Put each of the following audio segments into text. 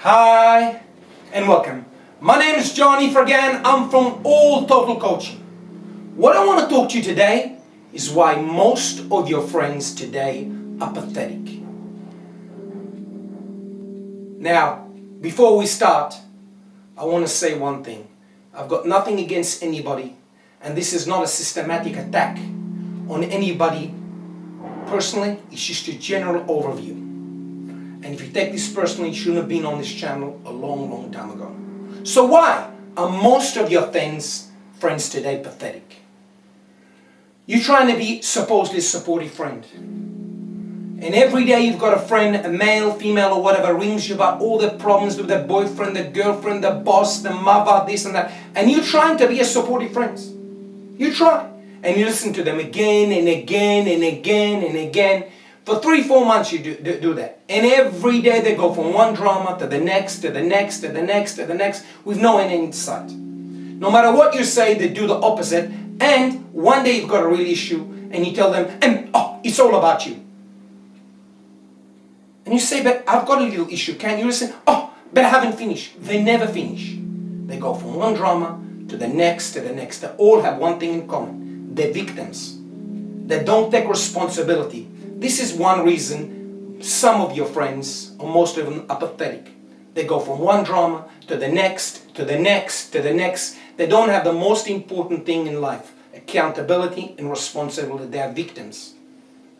Hi and welcome. My name is Johnny Fergan. I'm from All Total Coaching. What I want to talk to you today is why most of your friends today are pathetic. Now, before we start, I want to say one thing. I've got nothing against anybody, and this is not a systematic attack on anybody personally. It's just a general overview. And if you take this personally, you shouldn't have been on this channel a long time ago. So why are most of your friends today pathetic? You're trying to be supposedly a supportive friend. And every day you've got a friend, a male, female or whatever, rings you about all the problems with their boyfriend, the girlfriend, the boss, the mother, this and that. And you're trying to be a supportive friend. You try. And you listen to them again and again and again and again. For 3-4 months you do that. And every day they go from one drama to the next, to the next, to the next, to the next, with no end in sight. No matter what you say, they do the opposite. And one day you've got a real issue and you tell them, it's all about you. And you say, but I've got a little issue. Can you listen? But I haven't finished. They never finish. They go from one drama to the next, to the next. They all have one thing in common. They're victims. They don't take responsibility. This is one reason some of your friends, or most of them, are pathetic. They go from one drama to the next, to the next, to the next. They don't have the most important thing in life, accountability and responsibility. They are victims.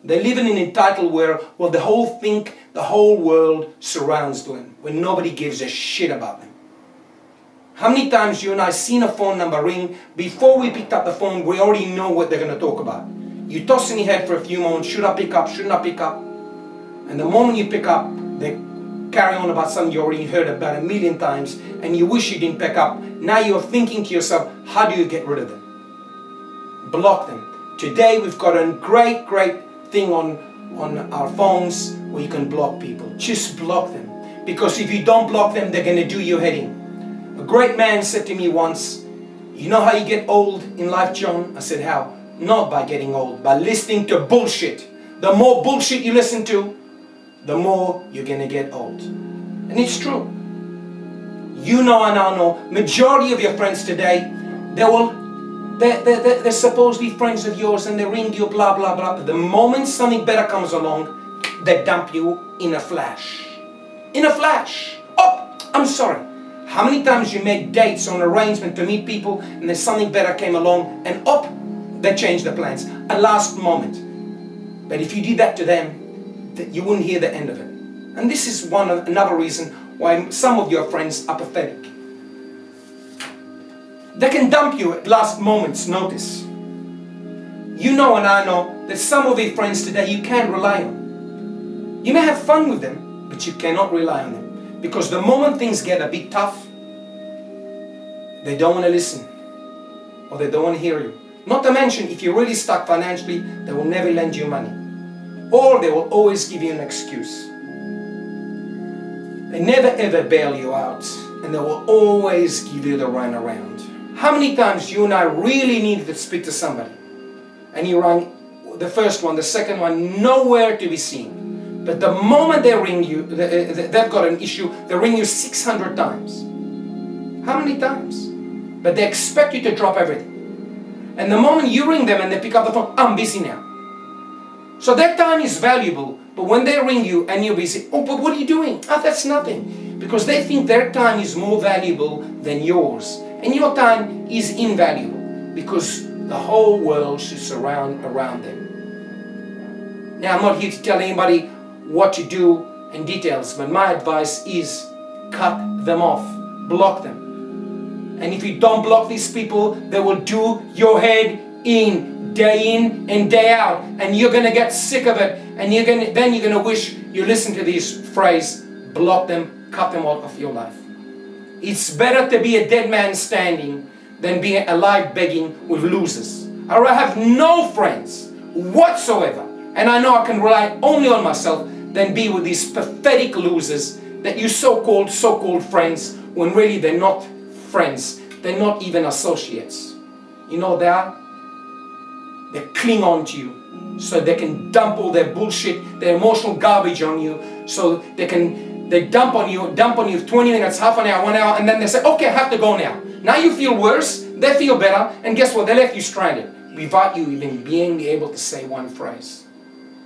They live in an entitled world where the whole world surrounds them, when nobody gives a shit about them. How many times you and I seen a phone number ring, before we picked up the phone, we already know what they're going to talk about. You toss in your head for a few moments, should I pick up, shouldn't I pick up? And the moment you pick up, they carry on about something you already heard about 1,000,000 times, and you wish you didn't pick up. Now you're thinking to yourself, how do you get rid of them? Block them. Today we've got a great thing on our phones where you can block people. Just block them. Because if you don't block them, they're going to do your head in. A great man said to me once, you know how you get old in life, John? I said, how? Not by getting old, by listening to bullshit. The more bullshit you listen to, the more you're going to get old. And it's true. You know and I know, majority of your friends today, they're supposedly friends of yours and they ring you, blah, blah, blah. But the moment something better comes along, they dump you in a flash. In a flash. I'm sorry. How many times you made dates on arrangement to meet people and then something better came along and they changed the plans. A last moment. But if you did that to them, you wouldn't hear the end of it. And this is another reason why some of your friends are pathetic. They can dump you at last moment's notice. You know and I know that some of your friends today you can't rely on. You may have fun with them, but you cannot rely on them. Because the moment things get a bit tough, they don't want to listen. Or they don't want to hear you. Not to mention, if you're really stuck financially, they will never lend you money. Or they will always give you an excuse. They never ever bail you out. And they will always give you the runaround. How many times you and I really needed to speak to somebody? And you rang the first one, the second one, nowhere to be seen. But the moment they ring you, they've got an issue, they ring you 600 times. How many times? But they expect you to drop everything. And the moment you ring them and they pick up the phone, I'm busy now. So their time is valuable, but when they ring you and you're busy, but what are you doing? That's nothing. Because they think their time is more valuable than yours. And your time is invaluable because the whole world should surround around them. Now, I'm not here to tell anybody what to do in details, but my advice is cut them off, block them. And if you don't block these people, they will do your head in and day out. And you're going to get sick of it. And then you're going to wish you listened to this phrase, block them, cut them out of your life. It's better to be a dead man standing than be alive begging with losers. I have no friends whatsoever. And I know I can rely only on myself than be with these pathetic losers that you so-called friends when really they're not friends. They're not even associates. You know they cling on to you so they can dump all their bullshit, their emotional garbage on you, so they can They dump on you 20 minutes, half an hour, 1 hour, and then they say, okay, I have to go now. Now you feel worse, they feel better, and guess what? They left you stranded without you even being able to say one phrase.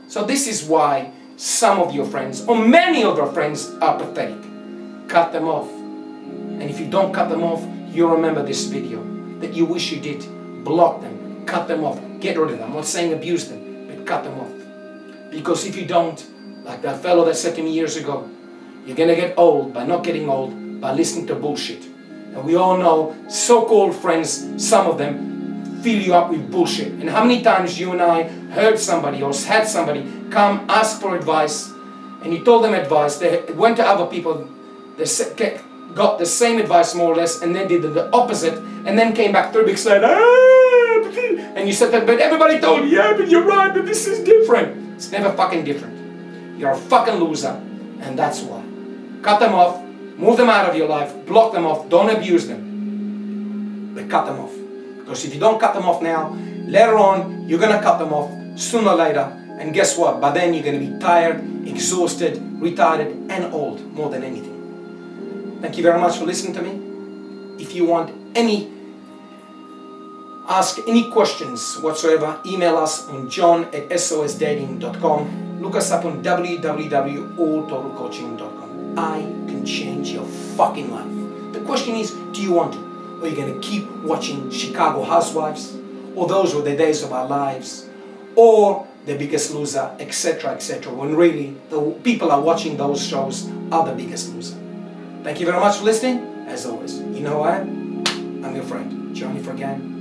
So this is why some of your friends, or many of your friends, are pathetic. Cut them off. And if you don't cut them off, you'll remember this video that you wish you did. Block them, cut them off, get rid of them. I'm not saying abuse them, but cut them off. Because if you don't, like that fellow that said to me years ago, you're gonna get old by not getting old, by listening to bullshit. And we all know so-called friends, some of them fill you up with bullshit. And how many times you and I heard somebody or had somebody come ask for advice, and you told them advice, they went to other people, they got the same advice more or less, and then did the opposite, and then came back 3 weeks later, and you said that, but everybody told you, yeah, but you're right, but this is different. It's never fucking different. You're a fucking loser, and that's why. Cut them off, move them out of your life, block them off, don't abuse them, but cut them off. Because if you don't cut them off now, later on, you're gonna cut them off sooner or later, and guess what? By then, you're gonna be tired, exhausted, retarded, and old, more than anything. Thank you very much for listening to me. If you want ask any questions whatsoever, email us on john@sosdating.com. Look us up on www.alltotalcoaching.com. I can change your fucking life. The question is, do you want to? Or are you going to keep watching Chicago Housewives? Or Those Were the Days of Our Lives? Or The Biggest Loser, etc., etc. When really, the people are watching those shows are the biggest loser. Thank you very much for listening. As always, you know who I am? I'm your friend, Johnny Forgan.